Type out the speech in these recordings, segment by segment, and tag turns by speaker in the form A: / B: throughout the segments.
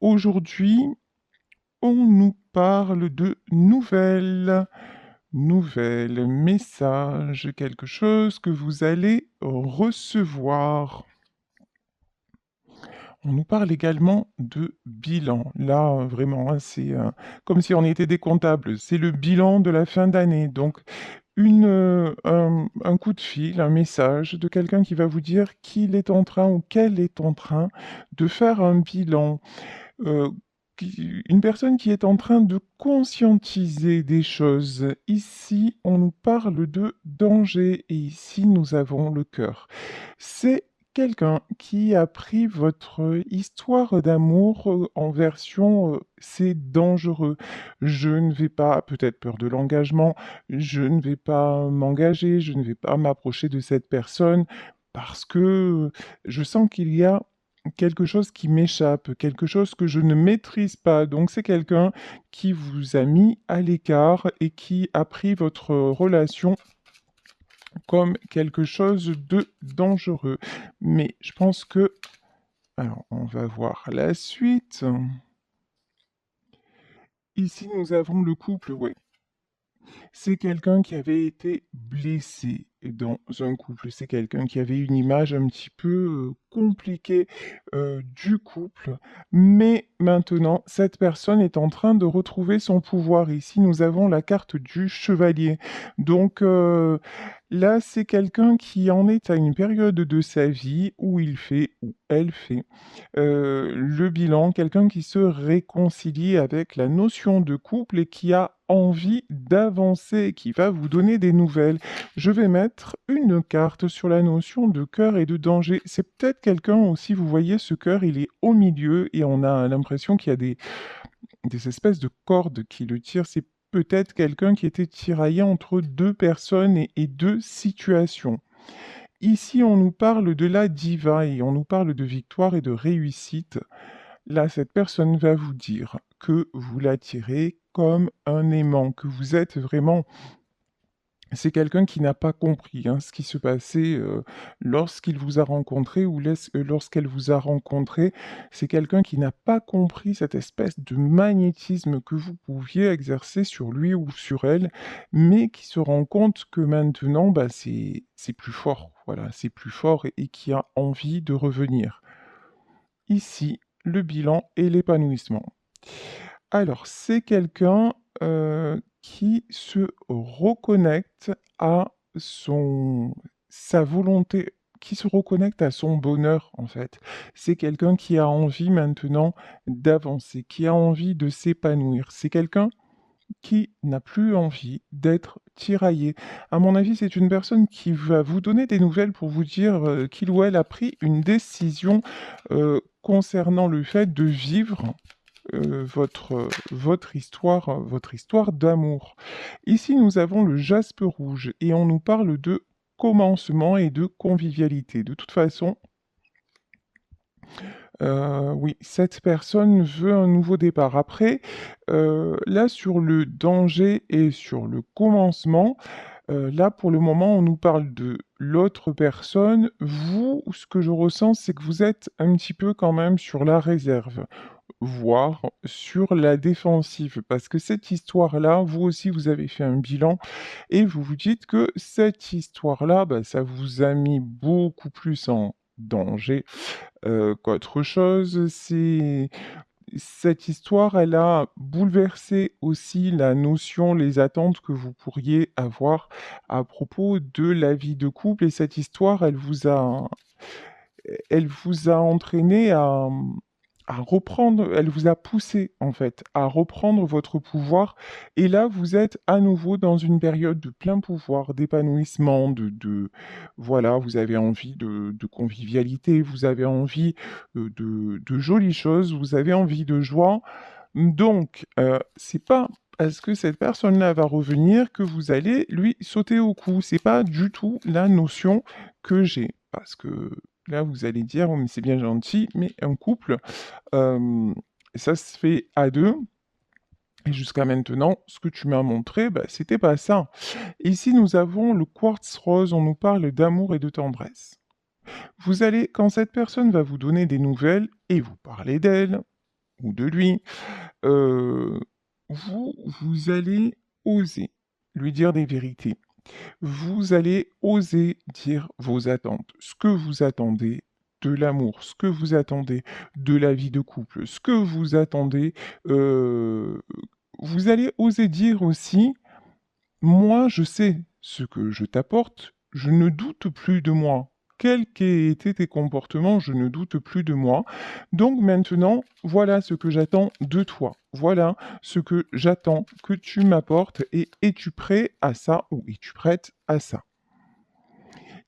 A: Aujourd'hui, on nous parle de nouvelles. Nouvelles, messages, quelque chose que vous allez recevoir. On nous parle également de bilan. Là, vraiment, hein, c'est comme si on était des comptables. C'est le bilan de la fin d'année. Donc, un coup de fil, un message de quelqu'un qui va vous dire qu'il est en train ou qu'elle est en train de faire un bilan. euh, une personne qui est en train de conscientiser des choses. Ici, on nous parle de danger et ici, nous avons le cœur. C'est quelqu'un qui a pris votre histoire d'amour en version c'est dangereux. Je ne vais pas, peut-être peur de l'engagement, je ne vais pas m'engager, je ne vais pas m'approcher de cette personne parce que je sens qu'il y a quelque chose qui m'échappe, quelque chose que je ne maîtrise pas. Donc c'est quelqu'un qui vous a mis à l'écart et qui a pris votre relation comme quelque chose de dangereux. Mais je pense que... Alors, on va voir la suite. Ici, nous avons le couple, oui. C'est quelqu'un qui avait été blessé dans un couple. C'est quelqu'un qui avait une image un petit peu compliquée du couple. Mais maintenant, cette personne est en train de retrouver son pouvoir. Ici, nous avons la carte du chevalier. Donc là, c'est quelqu'un qui en est à une période de sa vie où il fait, ou elle fait, le bilan, quelqu'un qui se réconcilie avec la notion de couple et qui a envie d'avancer, qui va vous donner des nouvelles. Je vais mettre une carte sur la notion de cœur et de danger. C'est peut-être quelqu'un aussi, vous voyez, ce cœur, il est au milieu et on a l'impression qu'il y a des espèces de cordes qui le tirent. C'est peut-être quelqu'un qui était tiraillé entre deux personnes et deux situations. Ici, on nous parle de la diva et on nous parle de victoire et de réussite. Là, cette personne va vous dire que vous l'attirez comme un aimant, que vous êtes vraiment... C'est quelqu'un qui n'a pas compris hein, ce qui se passait lorsqu'il vous a rencontré ou lorsqu'elle vous a rencontré. C'est quelqu'un qui n'a pas compris cette espèce de magnétisme que vous pouviez exercer sur lui ou sur elle, mais qui se rend compte que maintenant, bah, c'est plus fort. Voilà, c'est plus fort et qui a envie de revenir. Ici, le bilan et l'épanouissement. Alors, c'est quelqu'un qui se reconnecte à sa volonté, qui se reconnecte à son bonheur, en fait. C'est quelqu'un qui a envie maintenant d'avancer, qui a envie de s'épanouir. C'est quelqu'un qui n'a plus envie d'être tiraillé. À mon avis, c'est une personne qui va vous donner des nouvelles pour vous dire qu'il ou elle a pris une décision concernant le fait de vivre votre histoire d'amour. Ici, nous avons le jaspe rouge et on nous parle de commencement et de convivialité. De toute façon, oui, cette personne veut un nouveau départ. Après, là, sur le danger et sur le commencement, là, pour le moment, on nous parle de l'autre personne. Vous, ce que je ressens, c'est que vous êtes un petit peu quand même sur la réserve, voire sur la défensive, parce que cette histoire-là, vous aussi, vous avez fait un bilan et vous vous dites que cette histoire-là, bah, ça vous a mis beaucoup plus en danger qu'autre chose. Cette histoire, elle a bouleversé aussi la notion, les attentes que vous pourriez avoir à propos de la vie de couple. Et cette histoire, elle vous a entraîné à reprendre, elle vous a poussé en fait à reprendre votre pouvoir. Et là, vous êtes à nouveau dans une période de plein pouvoir, d'épanouissement, voilà, vous avez envie de convivialité, vous avez envie de jolies choses, vous avez envie de joie. Donc, c'est pas parce que cette personne-là va revenir que vous allez lui sauter au cou. C'est pas du tout la notion que j'ai. Parce que là, vous allez dire, oh, mais c'est bien gentil, mais un couple, euh, ça se fait à deux. Et jusqu'à maintenant, ce que tu m'as montré, bah, c'était pas ça. Ici, nous avons le quartz rose, on nous parle d'amour et de tendresse. Vous allez, quand cette personne va vous donner des nouvelles et vous parler d'elle, ou de lui, euh, vous allez oser lui dire des vérités. Vous allez oser dire vos attentes, ce que vous attendez de l'amour, ce que vous attendez de la vie de couple, ce que vous attendez. euh, Vous allez oser dire aussi, moi, je sais ce que je t'apporte, je ne doute plus de moi. Quels qu'aient été tes comportements, je ne doute plus de moi. Donc maintenant, voilà ce que j'attends de toi. Voilà ce que j'attends que tu m'apportes et es-tu prêt à ça ou es-tu prête à ça?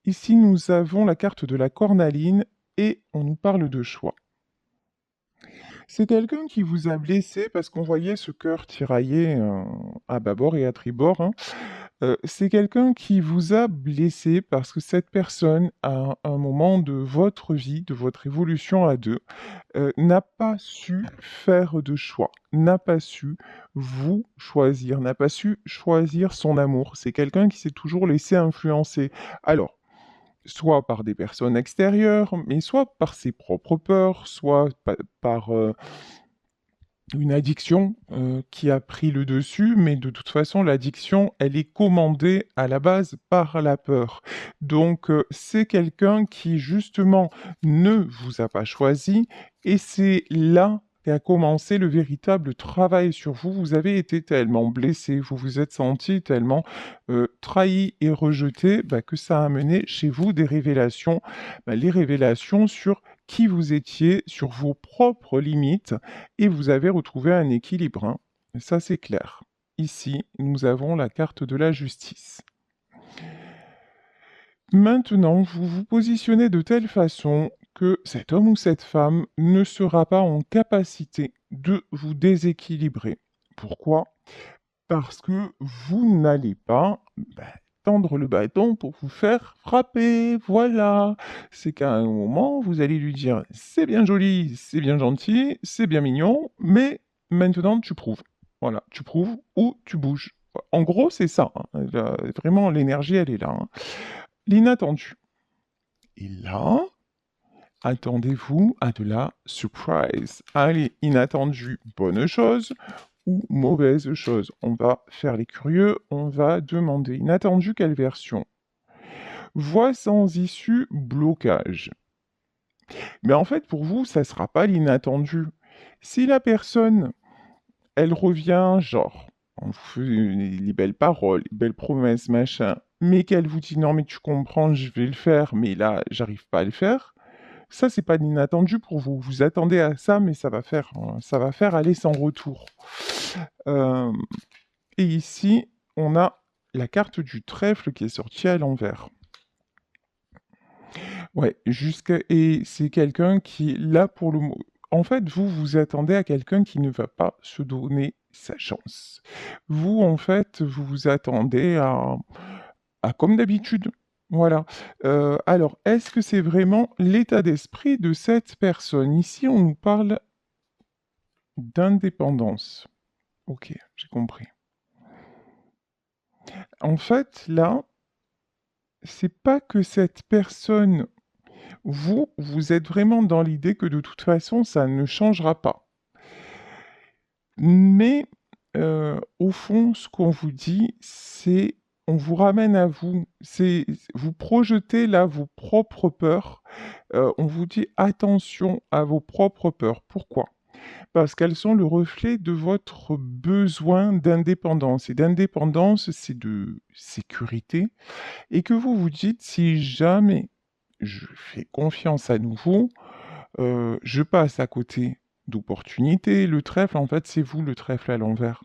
A: Ici, nous avons la carte de la cornaline et on nous parle de choix. C'est quelqu'un qui vous a blessé parce qu'on voyait ce cœur tiraillé à bâbord et à tribord, hein. C'est quelqu'un qui vous a blessé parce que cette personne, à un moment de votre vie, de votre évolution à deux, n'a pas su faire de choix, n'a pas su vous choisir, n'a pas su choisir son amour. C'est quelqu'un qui s'est toujours laissé influencer. Alors, soit par des personnes extérieures, mais soit par ses propres peurs, soit par une addiction qui a pris le dessus, mais de toute façon, l'addiction, elle est commandée à la base par la peur. Donc, c'est quelqu'un qui, justement, ne vous a pas choisi, et c'est là qu'a commencé le véritable travail sur vous. Vous avez été tellement blessé, vous vous êtes senti tellement trahi et rejeté, bah, que ça a amené chez vous des révélations, bah, les révélations sur qui vous étiez, sur vos propres limites, et vous avez retrouvé un équilibre, hein. Ça, c'est clair. Ici, nous avons la carte de la justice. Maintenant, vous vous positionnez de telle façon que cet homme ou cette femme ne sera pas en capacité de vous déséquilibrer. Pourquoi? Parce que vous n'allez pas tendre le bâton pour vous faire frapper. Voilà. C'est qu'à un moment, vous allez lui dire, c'est bien joli, c'est bien gentil, c'est bien mignon, mais maintenant tu prouves. Voilà, tu prouves ou tu bouges. En gros, c'est ça, hein. Vraiment, l'énergie, elle est là, hein. L'inattendu. Et là, attendez-vous à de la surprise. Allez, inattendu, bonne chose ou mauvaise chose. On va faire les curieux, on va demander inattendu quelle version. Voie sans issue, blocage. Mais en fait, pour vous, ça ne sera pas l'inattendu. Si la personne, elle revient, genre, on vous fait les belles paroles, les belles promesses, machin, mais qu'elle vous dit non, mais tu comprends, je vais le faire, mais là, j'arrive pas à le faire, ça, c'est pas l'inattendu pour vous. Vous attendez à ça, mais ça va faire aller sans retour. Euh, et ici, on a la carte du trèfle qui est sortie à l'envers. Ouais, et c'est quelqu'un qui, là, pour le mot. En fait, vous vous attendez à quelqu'un qui ne va pas se donner sa chance. Vous, en fait, vous vous attendez à comme d'habitude. Voilà. Alors, est-ce que c'est vraiment l'état d'esprit de cette personne? Ici, on nous parle d'indépendance. Ok, j'ai compris. En fait, là, c'est pas que cette personne, vous êtes vraiment dans l'idée que de toute façon, ça ne changera pas. Mais au fond, ce qu'on vous dit, c'est on vous ramène à vous. C'est vous projetez là vos propres peurs. On vous dit attention à vos propres peurs. Pourquoi? Parce qu'elles sont le reflet de votre besoin d'indépendance. Et d'indépendance, c'est de sécurité. Et que vous vous dites, si jamais je fais confiance à nouveau, je passe à côté d'opportunités. Le trèfle, en fait, c'est vous le trèfle à l'envers.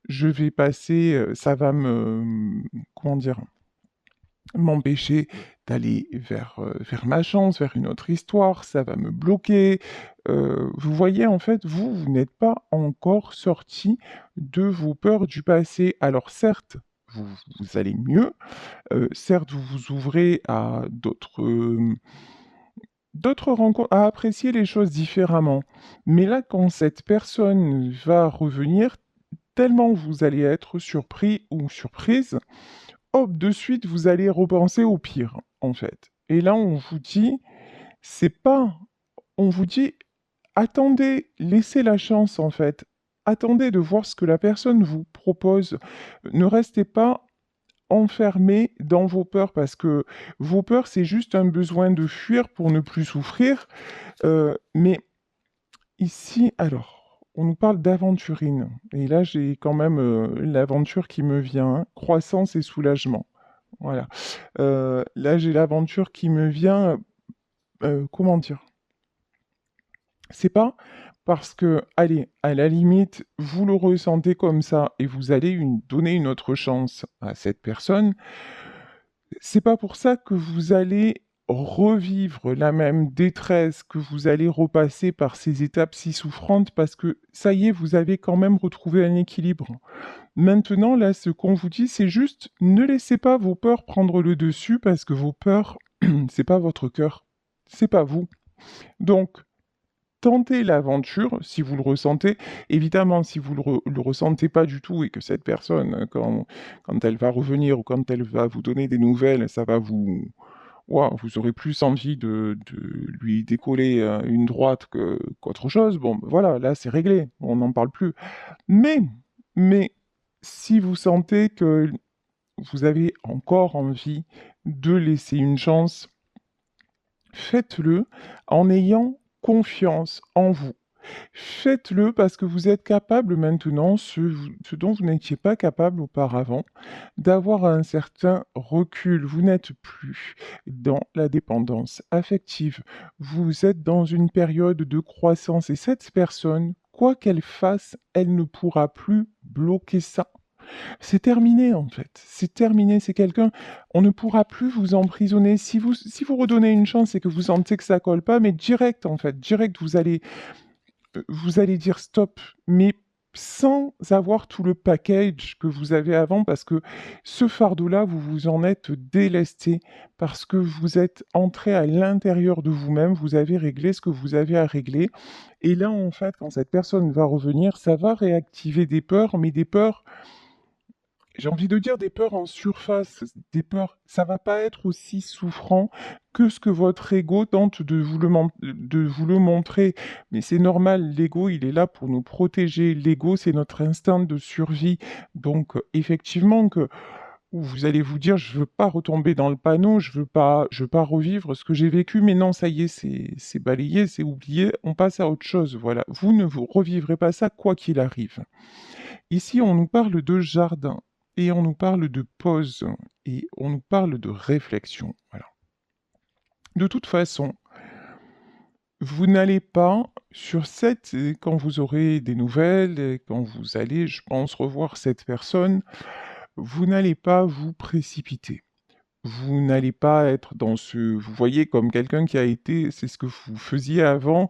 A: Je vais passer, ça va comment dire? M'empêcher d'aller vers ma chance, vers une autre histoire, ça va me bloquer. Vous voyez, en fait, vous n'êtes pas encore sorti de vos peurs du passé. Alors certes, vous allez mieux, certes, vous vous ouvrez à d'autres rencontres, à apprécier les choses différemment. Mais là, quand cette personne va revenir, tellement vous allez être surpris ou surprise, hop, de suite, vous allez repenser au pire, en fait. Et là, on vous dit, c'est pas, on vous dit, attendez, laissez la chance en fait. Attendez de voir ce que la personne vous propose. Ne restez pas enfermé dans vos peurs parce que vos peurs, c'est juste un besoin de fuir pour ne plus souffrir. Mais ici, alors, on nous parle d'aventurine. Et là, j'ai quand même l'aventure qui me vient, hein. Croissance et soulagement. Voilà. Là, j'ai l'aventure qui me vient. Comment dire? C'est pas parce que, allez, à la limite, vous le ressentez comme ça et vous allez donner une autre chance à cette personne. C'est pas pour ça que vous allez revivre la même détresse, que vous allez repasser par ces étapes si souffrantes, parce que ça y est, vous avez quand même retrouvé un équilibre. Maintenant, là, ce qu'on vous dit, c'est juste ne laissez pas vos peurs prendre le dessus, parce que vos peurs, c'est pas votre cœur, c'est pas vous. Donc, tentez l'aventure si vous le ressentez. Évidemment, si vous le ressentez pas du tout et que cette personne, quand elle va revenir ou quand elle va vous donner des nouvelles, ça va vous... Ouah, vous aurez plus envie de lui décoller une droite qu'autre chose. Bon, ben voilà, là c'est réglé, on n'en parle plus. Mais, mais, si vous sentez que vous avez encore envie de laisser une chance, faites-le en ayant confiance en vous. Faites-le parce que vous êtes capable maintenant, ce dont vous n'étiez pas capable auparavant, d'avoir un certain recul. Vous n'êtes plus dans la dépendance affective. Vous êtes dans une période de croissance et cette personne, quoi qu'elle fasse, elle ne pourra plus bloquer ça. C'est terminé en fait. C'est terminé. C'est quelqu'un. On ne pourra plus vous emprisonner. Si vous redonnez une chance et que vous sentez que ça colle pas, mais direct en fait, direct, vous allez dire stop, mais sans avoir tout le package que vous avez avant, parce que ce fardeau-là, vous vous en êtes délesté, parce que vous êtes entré à l'intérieur de vous-même, vous avez réglé ce que vous avez à régler. Et là, en fait, quand cette personne va revenir, ça va réactiver des peurs, mais des peurs, j'ai envie de dire des peurs en surface, des peurs, ça va pas être aussi souffrant que ce que votre ego tente de vous le montrer. Mais c'est normal, l'ego, il est là pour nous protéger. L'ego, c'est notre instinct de survie. Donc, effectivement, que vous allez vous dire, je veux pas retomber dans le panneau, je veux pas revivre ce que j'ai vécu, mais non, ça y est, c'est balayé, c'est oublié, on passe à autre chose. Voilà, vous ne vous revivrez pas ça quoi qu'il arrive. Ici, on nous parle de jardin et on nous parle de pause et on nous parle de réflexion. Voilà. De toute façon, vous n'allez pas sur cette, quand vous aurez des nouvelles, et quand vous allez, je pense, revoir cette personne, vous n'allez pas vous précipiter. Vous n'allez pas être dans vous voyez comme quelqu'un qui a été c'est ce que vous faisiez avant,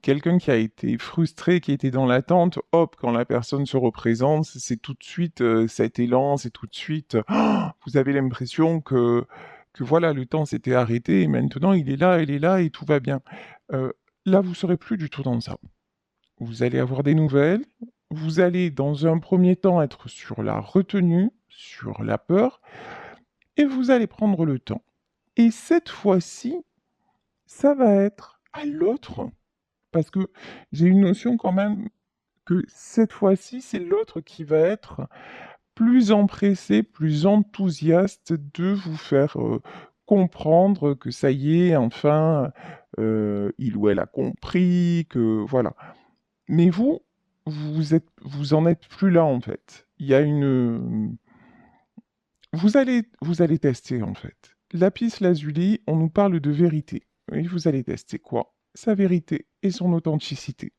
A: quelqu'un qui a été frustré, qui était dans l'attente, hop, quand la personne se représente, c'est tout de suite, cet élan, c'est tout de suite, vous avez l'impression que voilà, le temps s'était arrêté et maintenant il est là et tout va bien. Là, vous serez plus du tout dans ça. Vous allez avoir des nouvelles, vous allez dans un premier temps être sur la retenue, sur la peur, et vous allez prendre le temps. Et cette fois-ci, ça va être à l'autre, parce que j'ai une notion quand même que cette fois-ci, c'est l'autre qui va être plus empressé, plus enthousiaste de vous faire comprendre que ça y est, enfin, il ou elle a compris, que voilà. Mais vous en êtes plus là en fait. Il y a une, vous allez tester en fait. Lapis lazuli, on nous parle de vérité. Et vous allez tester quoi? Sa vérité et son authenticité.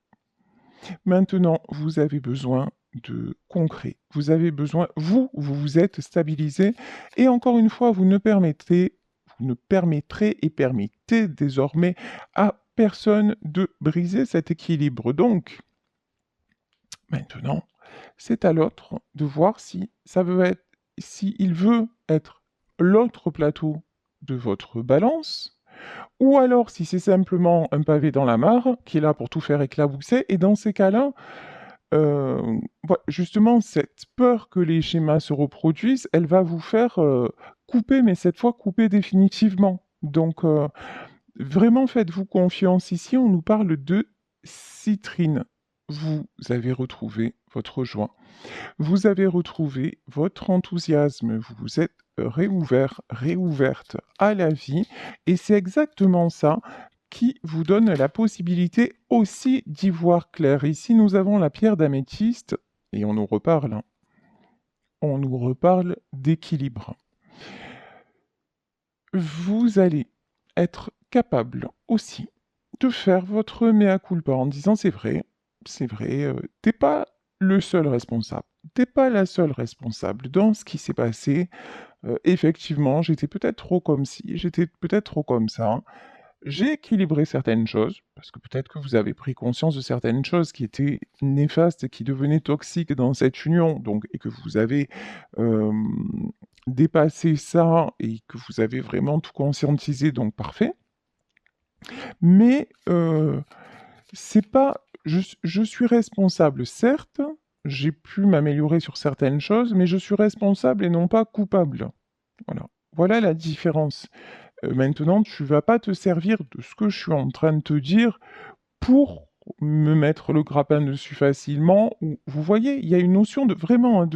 A: Maintenant, vous avez besoin de concret. Vous avez besoin, vous vous êtes stabilisé. Et encore une fois, vous ne permettrez et permettez désormais à personne de briser cet équilibre. Donc, maintenant, c'est à l'autre de voir si ça veut être, si il veut être l'autre plateau de votre balance, ou alors si c'est simplement un pavé dans la mare qui est là pour tout faire éclabousser. Et dans ces cas-là, justement, cette peur que les schémas se reproduisent, elle va vous faire couper, mais cette fois couper définitivement. Donc, Vraiment, faites-vous confiance. Ici, on nous parle de citrine. Vous avez retrouvé votre joie. Vous avez retrouvé votre enthousiasme. Vous vous êtes réouvert, réouverte à la vie. Et c'est exactement ça qui vous donne la possibilité aussi d'y voir clair. Ici, nous avons la pierre d'améthyste et on nous reparle, hein. On nous reparle d'équilibre. Vous allez être capable aussi de faire votre mea culpa en disant c'est vrai, t'es pas le seul responsable. T'es pas la seule responsable dans ce qui s'est passé. Effectivement, j'étais peut-être trop comme ci, j'étais peut-être trop comme ça. J'ai équilibré certaines choses, parce que peut-être que vous avez pris conscience de certaines choses qui étaient néfastes et qui devenaient toxiques dans cette union, donc, et que vous avez dépassé ça et que vous avez vraiment tout conscientisé, donc parfait. Mais c'est pas. Je suis responsable, certes, j'ai pu m'améliorer sur certaines choses, mais je suis responsable et non pas coupable. Voilà. Voilà la différence. Maintenant, tu vas pas te servir de ce que je suis en train de te dire pour me mettre le grappin dessus facilement. Vous voyez, il y a une notion de vraiment, hein,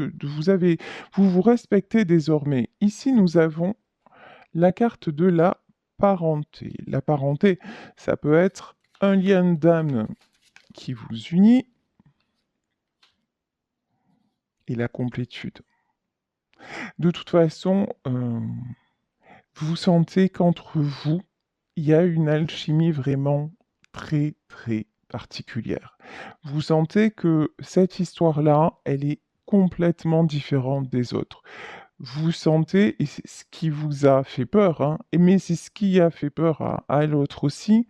A: vous vous respectez désormais. Ici, nous avons la carte de la parenté. La parenté, ça peut être un lien d'âme qui vous unit et la complétude. De toute façon, vous sentez qu'entre vous, il y a une alchimie vraiment très, très particulière. Vous sentez que cette histoire-là, elle est complètement différente des autres. Vous sentez, et c'est ce qui vous a fait peur, hein, mais c'est ce qui a fait peur à l'autre aussi,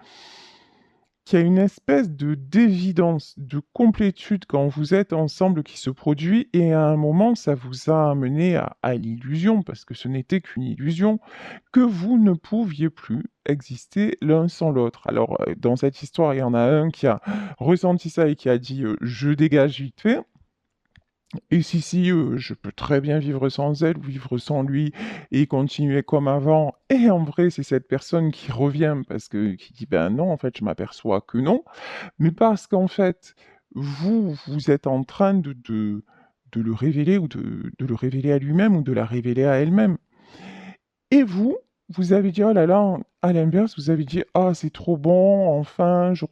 A: qu'il y a une espèce de d'évidence, de complétude quand vous êtes ensemble qui se produit, et à un moment, ça vous a amené à l'illusion, parce que ce n'était qu'une illusion, que vous ne pouviez plus exister l'un sans l'autre. Alors, dans cette histoire, il y en a un qui a ressenti ça et qui a dit je dégage vite fait. Et si, je peux très bien vivre sans elle ou vivre sans lui et continuer comme avant. Et en vrai, c'est cette personne qui revient parce que qui dit ben non, en fait, je m'aperçois que non, mais parce qu'en fait, vous êtes en train de le révéler ou de le révéler à lui-même ou de la révéler à elle-même. Et vous avez dit: «Oh là là», à l'inverse, vous avez dit: «Ah, c'est trop bon, enfin, je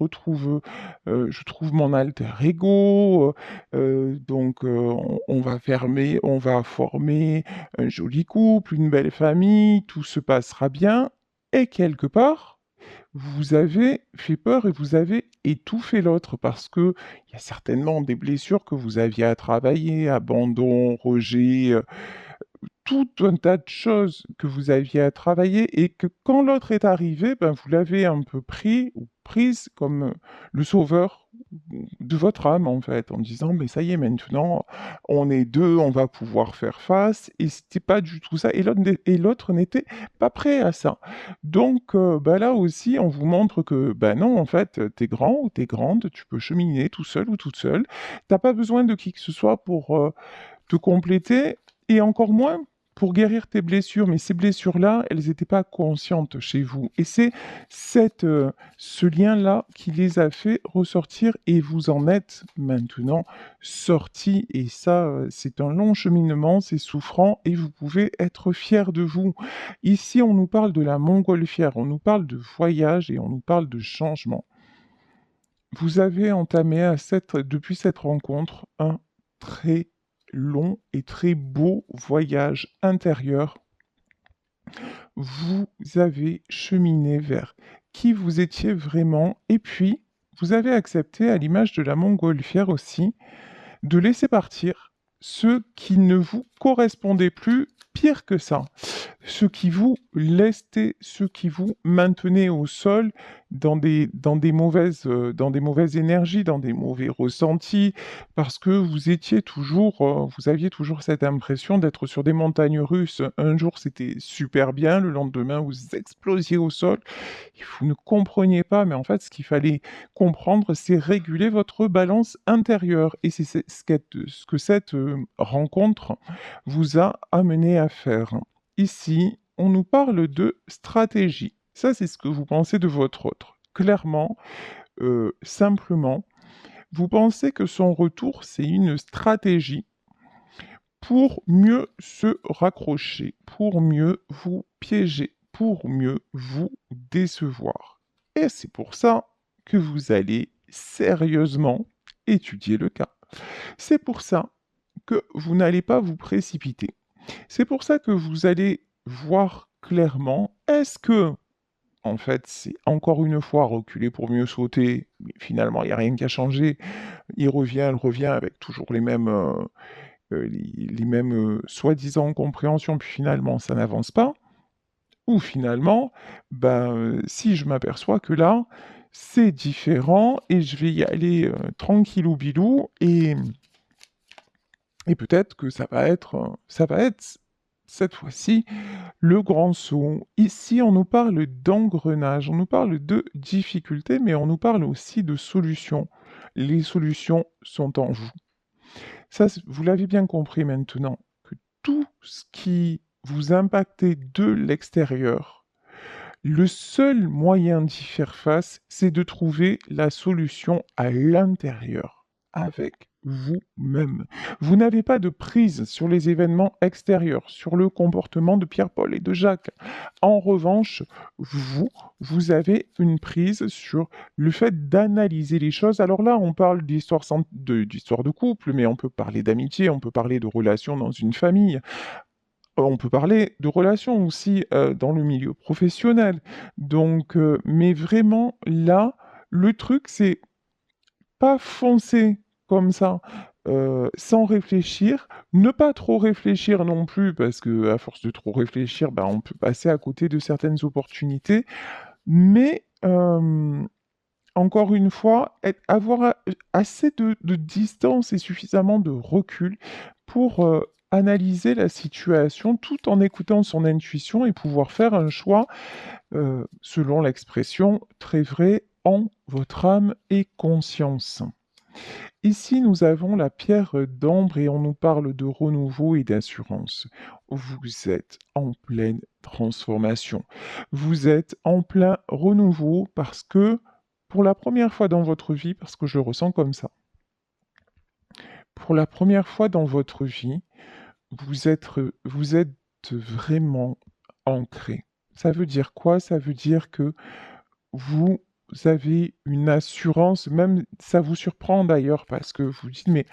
A: trouve mon alter ego, donc on va former un joli couple, une belle famille, tout se passera bien» et quelque part, vous avez fait peur et vous avez étouffé l'autre parce qu'il y a certainement des blessures que vous aviez à travailler, abandon, rejet, tout un tas de choses que vous aviez à travailler et que quand l'autre est arrivé, ben, vous l'avez un peu pris ou prise comme le sauveur de votre âme, en fait, en disant, mais ça y est, maintenant, on est deux, on va pouvoir faire face, et c'était pas du tout ça, et l'autre n'était pas prêt à ça. Donc, ben là aussi, on vous montre que, ben non, en fait, t'es grand ou t'es grande, tu peux cheminer tout seul ou toute seule, t'as pas besoin de qui que ce soit pour te compléter, et encore moins pour guérir tes blessures, mais ces blessures-là, elles n'étaient pas conscientes chez vous. Et c'est ce lien-là qui les a fait ressortir et vous en êtes maintenant sorti. Et ça, c'est un long cheminement, c'est souffrant et vous pouvez être fier de vous. Ici, on nous parle de la montgolfière, on nous parle de voyage et on nous parle de changement. Vous avez entamé depuis cette rencontre un très long et très beau voyage intérieur. Vous avez cheminé vers qui vous étiez vraiment et puis vous avez accepté, à l'image de la montgolfière aussi, de laisser partir ceux qui ne vous correspondaient plus, pire que ça, ceux qui vous lestaient, ceux qui vous maintenaient au sol dans des mauvaises énergies, dans des mauvais ressentis, parce que vous aviez toujours cette impression d'être sur des montagnes russes. Un jour, c'était super bien, le lendemain, vous explosiez au sol, et vous ne compreniez pas, mais en fait, ce qu'il fallait comprendre, c'est réguler votre balance intérieure. Et c'est ce que cette rencontre vous a amené à faire. Ici, on nous parle de stratégie. Ça, c'est ce que vous pensez de votre autre. Clairement, simplement, vous pensez que son retour, c'est une stratégie pour mieux se raccrocher, pour mieux vous piéger, pour mieux vous décevoir. Et c'est pour ça que vous allez sérieusement étudier le cas. C'est pour ça que vous n'allez pas vous précipiter. C'est pour ça que vous allez voir clairement, est-ce que, en fait, c'est encore une fois reculer pour mieux sauter, mais finalement, il n'y a rien qui a changé. Elle revient avec toujours les mêmes soi-disant compréhensions, puis finalement, ça n'avance pas. Ou finalement, si je m'aperçois que là, c'est différent et je vais y aller tranquillou bilou et peut-être que ça va être cette fois-ci le grand saut. Ici, on nous parle d'engrenage, on nous parle de difficultés, mais on nous parle aussi de solutions. Les solutions sont en vous. Ça, vous l'avez bien compris maintenant, que tout ce qui vous impactait de l'extérieur, le seul moyen d'y faire face, c'est de trouver la solution à l'intérieur, avec vous-même. Vous n'avez pas de prise sur les événements extérieurs, sur le comportement de Pierre-Paul et de Jacques. En revanche, vous avez une prise sur le fait d'analyser les choses. Alors là, on parle d'histoire de couple, mais on peut parler d'amitié, on peut parler de relations dans une famille. On peut parler de relations aussi, dans le milieu professionnel. Donc, mais vraiment là, le truc, c'est pas foncer comme ça, sans réfléchir, ne pas trop réfléchir non plus parce que à force de trop réfléchir, on peut passer à côté de certaines opportunités. Mais, encore une fois, avoir assez de distance et suffisamment de recul pour analyser la situation tout en écoutant son intuition et pouvoir faire un choix, selon l'expression très vrai, en votre âme et conscience. Ici, nous avons la pierre d'ambre et on nous parle de renouveau et d'assurance. Vous êtes en pleine transformation. Vous êtes en plein renouveau parce que, pour la première fois dans votre vie, parce que je le ressens comme ça, pour la première fois dans votre vie, vous êtes vraiment ancré. Ça veut dire quoi? Ça veut dire que vous avez une assurance, même ça vous surprend d'ailleurs parce que vous dites: «Mais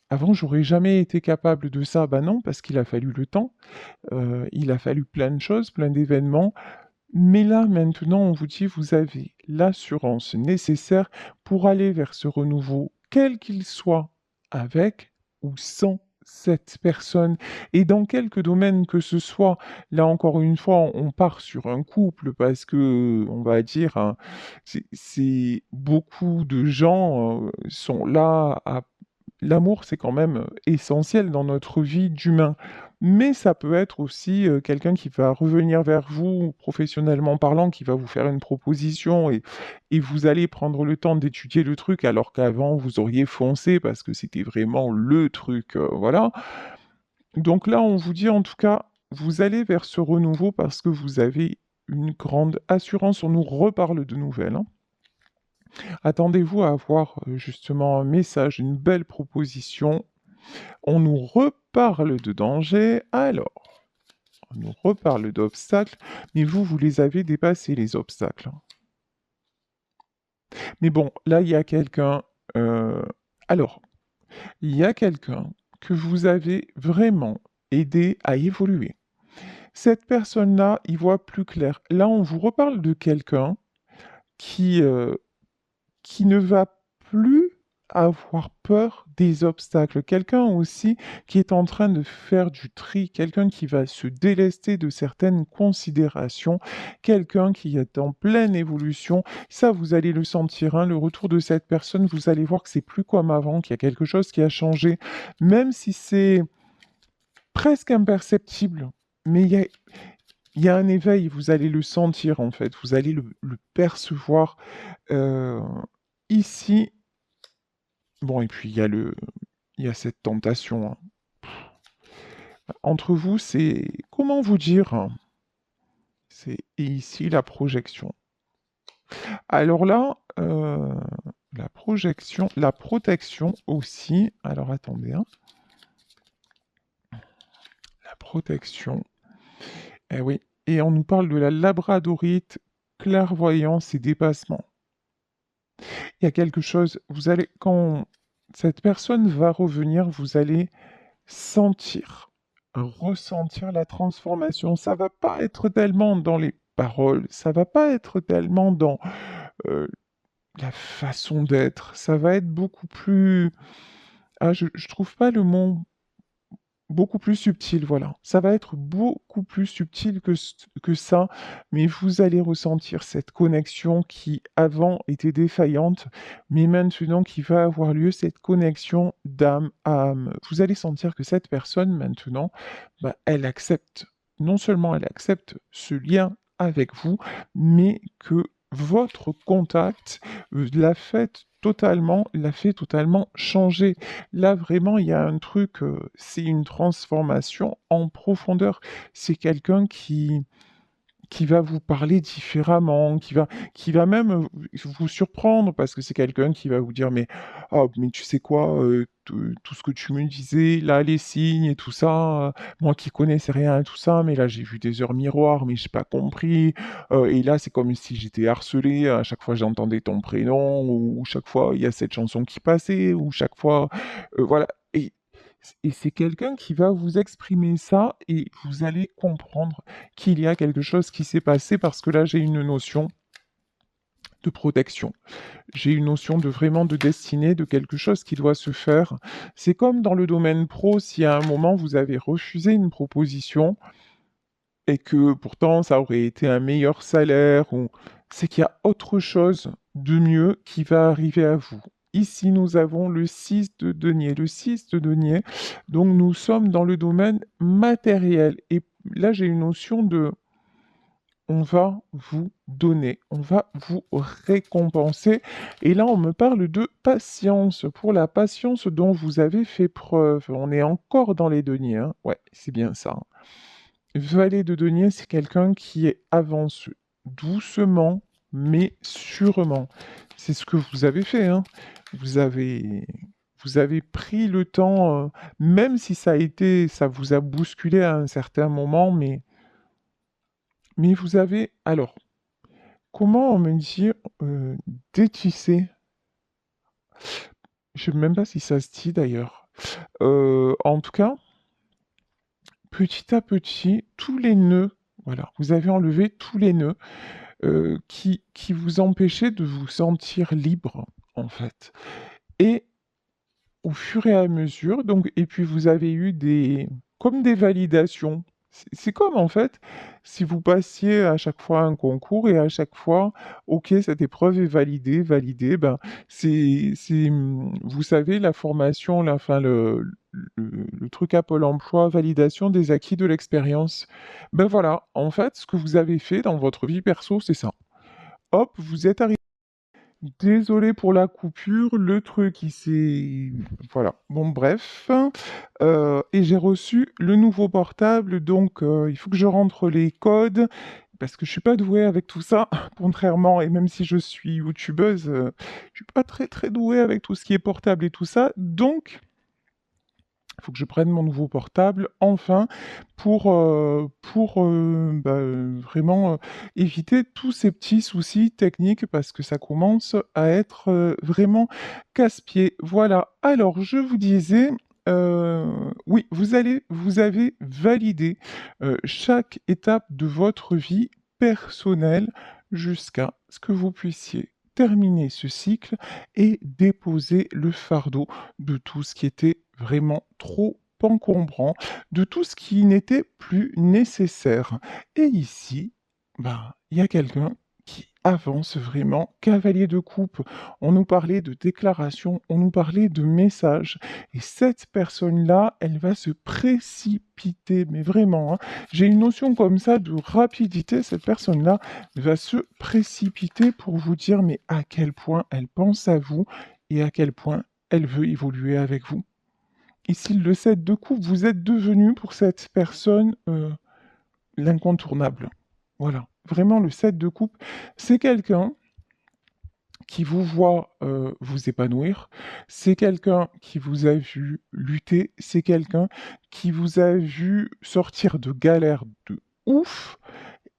A: avant, j'aurais jamais été capable de ça». Ben non, parce qu'il a fallu le temps, il a fallu plein de choses, plein d'événements. Mais là, maintenant, on vous dit: «Vous avez l'assurance nécessaire pour aller vers ce renouveau, quel qu'il soit, avec ou sans cette personne et dans quelque domaine que ce soit». Là, encore une fois, on part sur un couple parce que, on va dire, hein, c'est beaucoup de gens, sont là à l'amour, c'est quand même, essentiel dans notre vie d'humain. Mais ça peut être aussi, quelqu'un qui va revenir vers vous, professionnellement parlant, qui va vous faire une proposition et vous allez prendre le temps d'étudier le truc, alors qu'avant vous auriez foncé parce que c'était vraiment le truc, voilà. Donc là, on vous dit en tout cas, vous allez vers ce renouveau parce que vous avez une grande assurance. On nous reparle de nouvelles, hein. Attendez-vous à avoir, justement un message, une belle proposition. On nous reparle de danger, alors, on nous reparle d'obstacles, mais vous les avez dépassés, les obstacles, hein. Mais bon, là, il y a quelqu'un, heu, alors, il y a quelqu'un que vous avez vraiment aidé à évoluer. Cette personne-là, il voit plus clair. Là, on vous reparle de quelqu'un qui, qui ne va plus avoir peur des obstacles. Quelqu'un aussi qui est en train de faire du tri, quelqu'un qui va se délester de certaines considérations, quelqu'un qui est en pleine évolution. Ça, vous allez le sentir, hein, le retour de cette personne, vous allez voir que c'est plus comme avant, qu'il y a quelque chose qui a changé, même si c'est presque imperceptible. Mais il y a un éveil, vous allez le sentir en fait, vous allez le percevoir. Euh, Ici, bon, et puis il y a cette tentation, hein. Entre vous, c'est, comment vous dire, hein, Et ici, la projection. Alors là, la protection aussi. Alors attendez, hein. La protection. Eh oui. Et on nous parle de la labradorite, clairvoyance et dépassement. Il y a quelque chose, quand cette personne va revenir, vous allez sentir, ressentir la transformation. Ça va pas être tellement dans les paroles, ça va pas être tellement dans euh, la façon d'être, ça va être beaucoup plus... Ah, je trouve pas le mot beaucoup plus subtil, voilà. Ça va être beaucoup plus subtil que ça, mais vous allez ressentir cette connexion qui avant était défaillante, mais maintenant qui va avoir lieu, cette connexion d'âme à âme. Vous allez sentir que cette personne, maintenant, bah, elle accepte, non seulement elle accepte ce lien avec vous, mais que votre contact l'a fait totalement changer. Là, vraiment, il y a un truc, c'est une transformation en profondeur. C'est quelqu'un qui va vous parler différemment, qui va même vous surprendre parce que c'est quelqu'un qui va vous dire, mais, oh, mais tu sais quoi, tout ce que tu me disais, là, les signes et tout ça, moi qui connaissais rien à tout ça, mais là, j'ai vu des heures miroirs, mais j'ai pas compris. Et là, c'est comme si j'étais harcelé. À chaque fois, j'entendais ton prénom, ou chaque fois, il y a cette chanson qui passait, ou chaque fois, voilà. Et c'est quelqu'un qui va vous exprimer ça et vous allez comprendre qu'il y a quelque chose qui s'est passé parce que là, j'ai une notion de protection. J'ai une notion de vraiment de destinée, de quelque chose qui doit se faire. C'est comme dans le domaine pro, si à un moment vous avez refusé une proposition et que pourtant ça aurait été un meilleur salaire, ou c'est qu'il y a autre chose de mieux qui va arriver à vous. Ici, nous avons le 6 de denier. Le 6 de denier, donc nous sommes dans le domaine matériel. Et là, j'ai une notion de on va vous donner, on va vous récompenser. Et là, on me parle de patience, pour la patience dont vous avez fait preuve. On est encore dans les deniers, hein. Ouais, c'est bien ça. Valet de denier, c'est quelqu'un qui avance doucement, mais sûrement. C'est ce que vous avez fait, hein. Vous avez, vous avez pris le temps, même si ça vous a bousculé à un certain moment, mais vous avez, alors, comment on me dit, détisser? Je ne sais même pas si ça se dit d'ailleurs. En tout cas, petit à petit, tous les nœuds, voilà, vous avez enlevé tous les nœuds qui vous empêchaient de vous sentir libre, en fait. Et au fur et à mesure, donc, et puis vous avez eu comme des validations. C'est comme en fait, si vous passiez à chaque fois un concours et à chaque fois, ok, cette épreuve est validée, validée, ben, vous savez, la formation, enfin, le truc à Pôle emploi, validation des acquis de l'expérience. Ben voilà, en fait, ce que vous avez fait dans votre vie perso, c'est ça. Hop, vous êtes arrivé. Désolé pour la coupure, le truc il s'est... Voilà, bon bref. Et j'ai reçu le nouveau portable, donc il faut que je rentre les codes, parce que je suis pas douée avec tout ça, contrairement, et même si je suis youtubeuse, je suis pas très très douée avec tout ce qui est portable et tout ça, donc... Il faut que je prenne mon nouveau portable, enfin, pour vraiment éviter tous ces petits soucis techniques parce que ça commence à être vraiment casse-pied. Voilà. Alors, je vous disais, oui, vous avez validé chaque étape de votre vie personnelle jusqu'à ce que vous puissiez terminer ce cycle et déposer le fardeau de tout ce qui était vraiment trop encombrant, de tout ce qui n'était plus nécessaire. Et ici, bah, il y a quelqu'un qui avance vraiment, cavalier de coupe. On nous parlait de déclaration, on nous parlait de message. Et cette personne-là, elle va se précipiter, mais vraiment, hein. J'ai une notion comme ça de rapidité. Cette personne-là va se précipiter pour vous dire, mais à quel point elle pense à vous et à quel point elle veut évoluer avec vous. Ici, le 7 de coupe, vous êtes devenu pour cette personne l'incontournable. Voilà, vraiment le 7 de coupe, c'est quelqu'un qui vous voit, vous épanouir, c'est quelqu'un qui vous a vu lutter, c'est quelqu'un qui vous a vu sortir de galères de ouf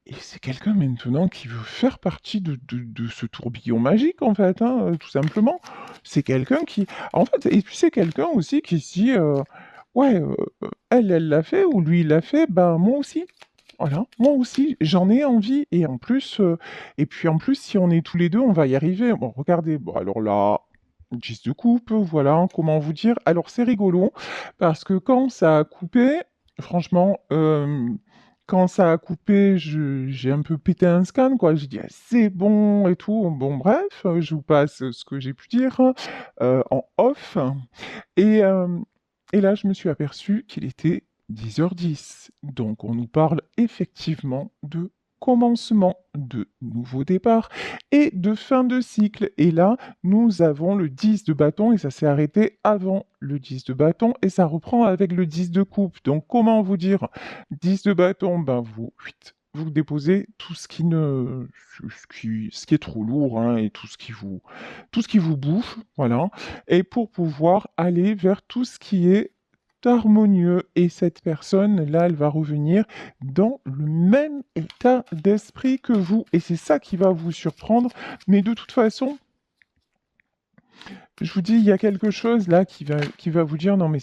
A: et c'est quelqu'un maintenant qui veut faire partie de ce tourbillon magique en fait, hein, tout simplement. C'est quelqu'un qui en fait et puis c'est quelqu'un aussi qui se dit, «Ouais, elle, elle l'a fait ou lui il l'a fait, ben moi aussi». Voilà, moi aussi, j'en ai envie et puis en plus, si on est tous les 2, on va y arriver. Bon, regardez, bon alors là, 10 de coupe, voilà, comment vous dire? Alors c'est rigolo parce que quand ça a coupé, franchement, quand ça a coupé, je j'ai un peu pété un scan, quoi. J'ai dit: «Ah c'est bon et tout». Bon bref, je vous passe, ce que j'ai pu dire, en off. Et, et là, je me suis aperçu qu'il était 10h10. Donc, on nous parle effectivement de commencement, de nouveau départ et de fin de cycle. Et là, nous avons le 10 de bâton et ça s'est arrêté avant le 10 de bâton et ça reprend avec le 10 de coupe. Donc, comment vous dire? 10 de bâton, ben vous, vous déposez tout ce qui ne, ce qui est trop lourd hein, et tout ce qui vous bouffe, voilà et pour pouvoir aller vers tout ce qui est harmonieux. Et cette personne-là, elle va revenir dans le même état d'esprit que vous. Et c'est ça qui va vous surprendre. Mais de toute façon, je vous dis, il y a quelque chose là qui va vous dire, non mais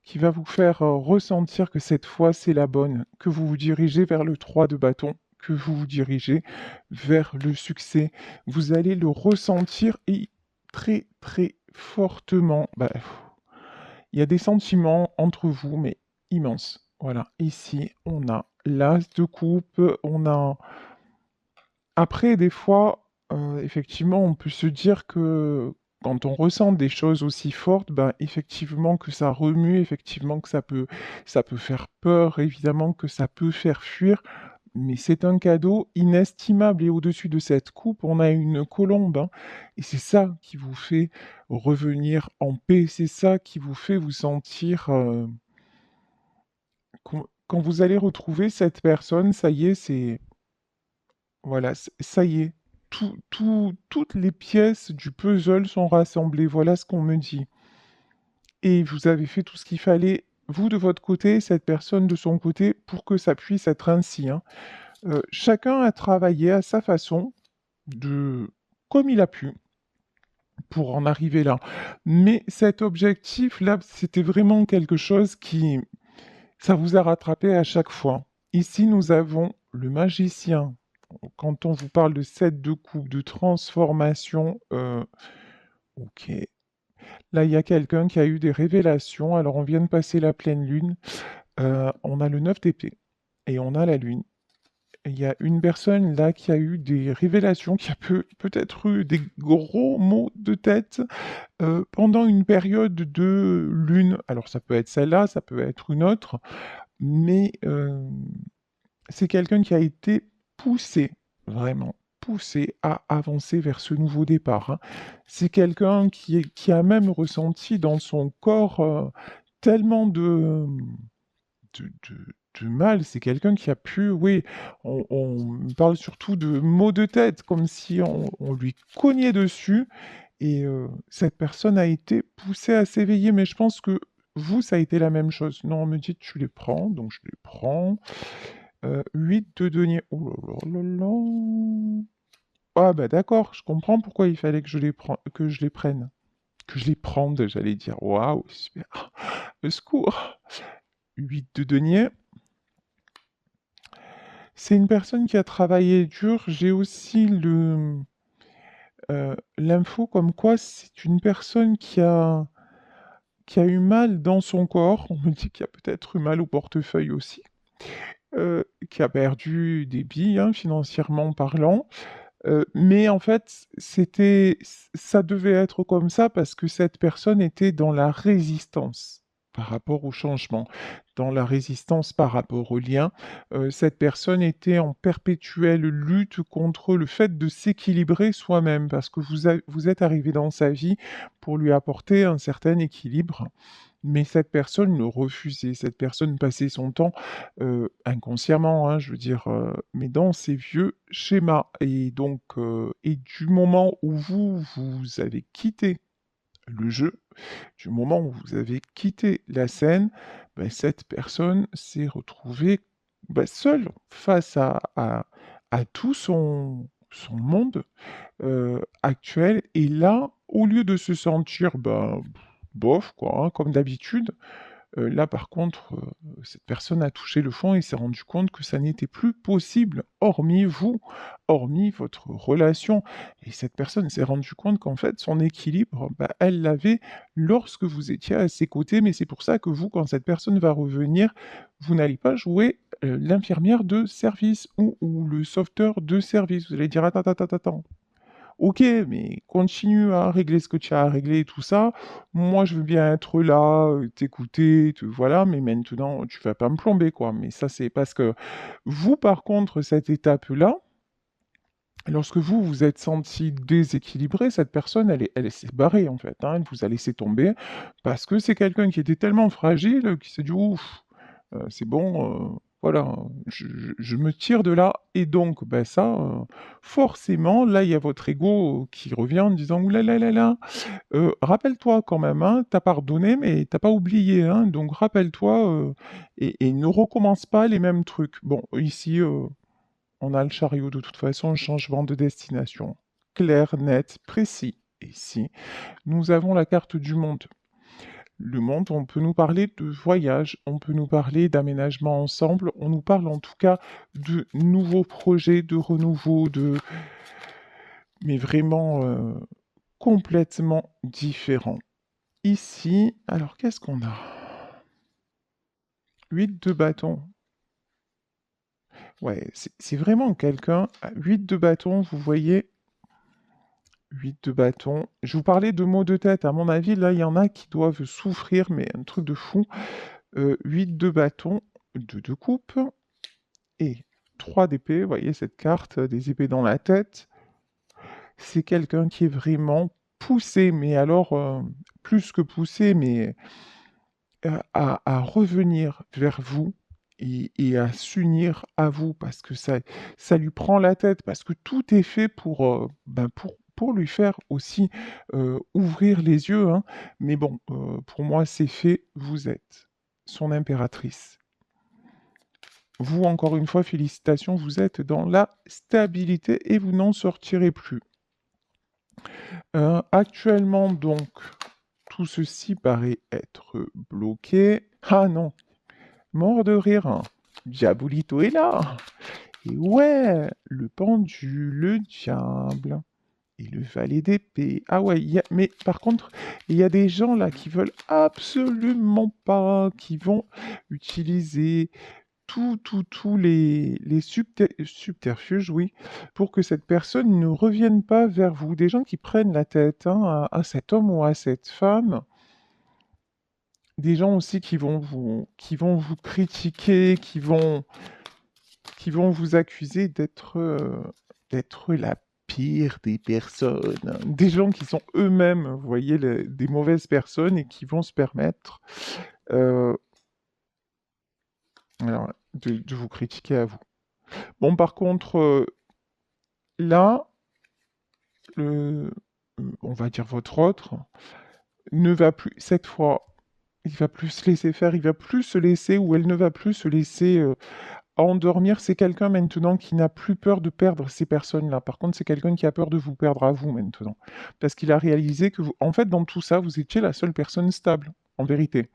A: qui va vous faire ressentir que cette fois c'est la bonne, que vous vous dirigez vers le 3 de bâton, que vous vous dirigez vers le succès. Vous allez le ressentir et très très fortement. Bah, il y a des sentiments entre vous, mais immenses. Voilà, ici on a l'as de coupe, on a... Après, des fois, effectivement, on peut se dire que quand on ressent des choses aussi fortes, ben, effectivement que ça remue, effectivement que ça peut faire peur, évidemment que ça peut faire fuir, mais c'est un cadeau inestimable et au-dessus de cette coupe, on a une colombe, hein, et c'est ça qui vous fait revenir en paix, c'est ça qui vous fait vous sentir, quand vous allez retrouver cette personne, ça y est, c'est voilà, ça y est, toutes les pièces du puzzle sont rassemblées, voilà ce qu'on me dit. Et vous avez fait tout ce qu'il fallait, vous de votre côté, cette personne de son côté, pour que ça puisse être ainsi, hein. Chacun a travaillé à sa façon, de comme il a pu, pour en arriver là. Mais cet objectif-là, c'était vraiment quelque chose qui ça vous a rattrapé à chaque fois. Ici, nous avons le magicien. Quand on vous parle de 7 de coupe, de transformation, OK. Là, il y a quelqu'un qui a eu des révélations. Alors, on vient de passer la pleine lune. On a le 9 d'épée et on a la lune. Il y a une personne là qui a eu des révélations, qui a peut-être eu des gros maux de tête pendant une période de lune. Alors, ça peut être celle-là, ça peut être une autre, mais c'est quelqu'un qui a été poussé, vraiment poussé à avancer vers ce nouveau départ, hein. C'est quelqu'un qui a même ressenti dans son corps tellement de mal. C'est quelqu'un qui a pu, oui, on parle surtout de maux de tête, comme si on lui cognait dessus. Et cette personne a été poussée à s'éveiller, mais je pense que vous, ça a été la même chose. Non, on me dit tu les prends, donc je les prends. 8 de denier. Oh là là là là. Ah bah d'accord, je comprends pourquoi il fallait que je les prenne. Que je les prenne, j'allais dire. Waouh, super. Au secours. 8 de denier. C'est une personne qui a travaillé dur. J'ai aussi l'info comme quoi c'est une personne qui a eu mal dans son corps. On me dit qu'il y a peut-être eu mal au portefeuille aussi. Qui a perdu des billes, hein, financièrement parlant. Mais en fait, ça devait être comme ça parce que cette personne était dans la résistance. par rapport au changement, dans la résistance par rapport au lien. Cette personne était en perpétuelle lutte contre le fait de s'équilibrer soi-même, parce que vous êtes arrivé dans sa vie pour lui apporter un certain équilibre, mais cette personne le refusait. Cette personne passait son temps, inconsciemment, hein, je veux dire, mais dans ses vieux schémas et donc et du moment où vous avez quitté le jeu, du moment où vous avez quitté la scène, bah, cette personne s'est retrouvée, bah, seule face à tout son monde, actuel et là, au lieu de se sentir, bah, bof quoi, hein, comme d'habitude, là, par contre, cette personne a touché le fond et s'est rendu compte que ça n'était plus possible, hormis vous, hormis votre relation. Et cette personne s'est rendue compte qu'en fait, son équilibre, bah, elle l'avait lorsque vous étiez à ses côtés. Mais c'est pour ça que vous, quand cette personne va revenir, vous n'allez pas jouer l'infirmière de service ou le sauveteur de service. Vous allez dire, attends, attends, attends, attends. OK, mais continue à régler ce que tu as à régler et tout ça. Moi, je veux bien être là, t'écouter, voilà, mais maintenant, tu vas pas me plomber, quoi. Mais ça, c'est parce que vous, par contre, cette étape-là, lorsque vous vous êtes senti déséquilibré, cette personne, elle s'est barrée, en fait, hein. Elle vous a laissé tomber parce que c'est quelqu'un qui était tellement fragile qui s'est dit: «Ouf, c'est bon, voilà, je me tire de là» et donc bah, ça, forcément, là, il y a votre ego qui revient en disant: «Ouh là là là là, rappelle-toi quand même, hein, tu pardonné mais t'as pas oublié, hein, donc rappelle-toi, et ne recommence pas les mêmes trucs». Bon, ici, on a le chariot de toute façon, changement de destination. Clair, net, précis. Ici, nous avons la carte du monde. Le monde, on peut nous parler de voyage, on peut nous parler d'aménagement ensemble, on nous parle en tout cas de nouveaux projets, de renouveau, mais vraiment complètement différents. Ici, alors qu'est-ce qu'on a? 8 de bâton. Ouais, c'est vraiment quelqu'un. 8 de bâton, vous voyez, 8 de bâton. Je vous parlais de maux de tête. À mon avis, là, il y en a qui doivent souffrir, mais un truc de fou. 8 de bâton, 2 de coupe et 3 d'épée. Vous voyez cette carte, des épées dans la tête. C'est quelqu'un qui est vraiment poussé, mais alors, plus que poussé, mais à revenir vers vous et à s'unir à vous parce que ça lui prend la tête, parce que tout est fait pour, ben, pour lui faire aussi, ouvrir les yeux, hein. Mais bon, pour moi, c'est fait, vous êtes son impératrice. Vous, encore une fois, félicitations, vous êtes dans la stabilité et vous n'en sortirez plus. Actuellement donc, tout ceci paraît être bloqué. Ah non! Mort de rire, hein. Diabolito est là. Et ouais, le pendu, le diable et le valet d'épée. Ah ouais, mais par contre, il y a des gens là qui veulent absolument pas, qui vont utiliser tous les subterfuges, oui, pour que cette personne ne revienne pas vers vous. Des gens qui prennent la tête hein, à cet homme ou à cette femme, des gens aussi qui vont vous critiquer, qui vont vous accuser d'être la pire des personnes. Des gens qui sont eux-mêmes, vous voyez, des mauvaises personnes et qui vont se permettre euh, alors, de vous critiquer à vous. Bon, par contre, là, on va dire votre autre, ne va plus, cette fois, il va plus se laisser faire, il va plus se laisser, ou elle ne va plus se laisser endormir. C'est quelqu'un maintenant qui n'a plus peur de perdre ces personnes-là. Par contre, c'est quelqu'un qui a peur de vous perdre à vous maintenant. Parce qu'il a réalisé que vous, en fait, dans tout ça, vous étiez la seule personne stable, en vérité.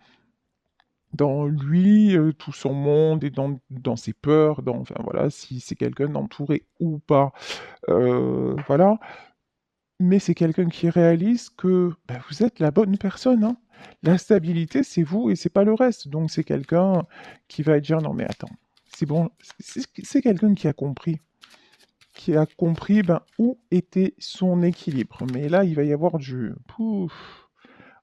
A: Dans lui, tout son monde et dans ses peurs, enfin voilà, si c'est quelqu'un d'entouré ou pas, voilà. Mais c'est quelqu'un qui réalise que bah, vous êtes la bonne personne, hein. La stabilité, c'est vous et c'est pas le reste. Donc c'est quelqu'un qui va dire non mais attends, c'est bon, c'est quelqu'un qui a compris ben, où était son équilibre. Mais là, il va y avoir du pouf.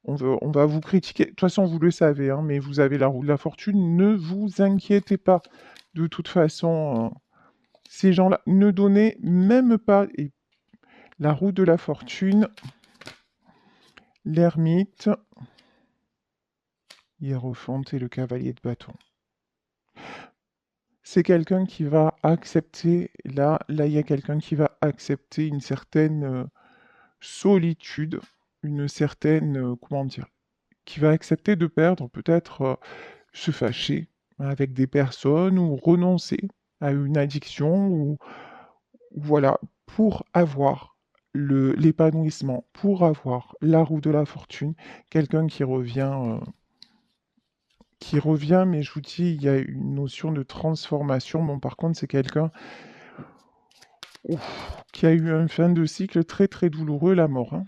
A: on va vous critiquer. De toute façon, vous le savez, hein, mais vous avez la roue de la fortune. Ne vous inquiétez pas. De toute façon, ces gens-là, ne donnez même pas. Et la roue de la fortune, l'ermite, hiérophante et le cavalier de bâton. C'est quelqu'un qui va accepter, là, il y a quelqu'un qui va accepter une certaine solitude, une certaine, comment dire, qui va accepter de perdre, peut-être se fâcher avec des personnes ou renoncer à une addiction ou voilà, pour avoir l'épanouissement, pour avoir la roue de la fortune, quelqu'un qui revient, mais je vous dis, il y a une notion de transformation. Bon, par contre, c'est quelqu'un qui a eu une fin de cycle très très douloureux, la mort, hein.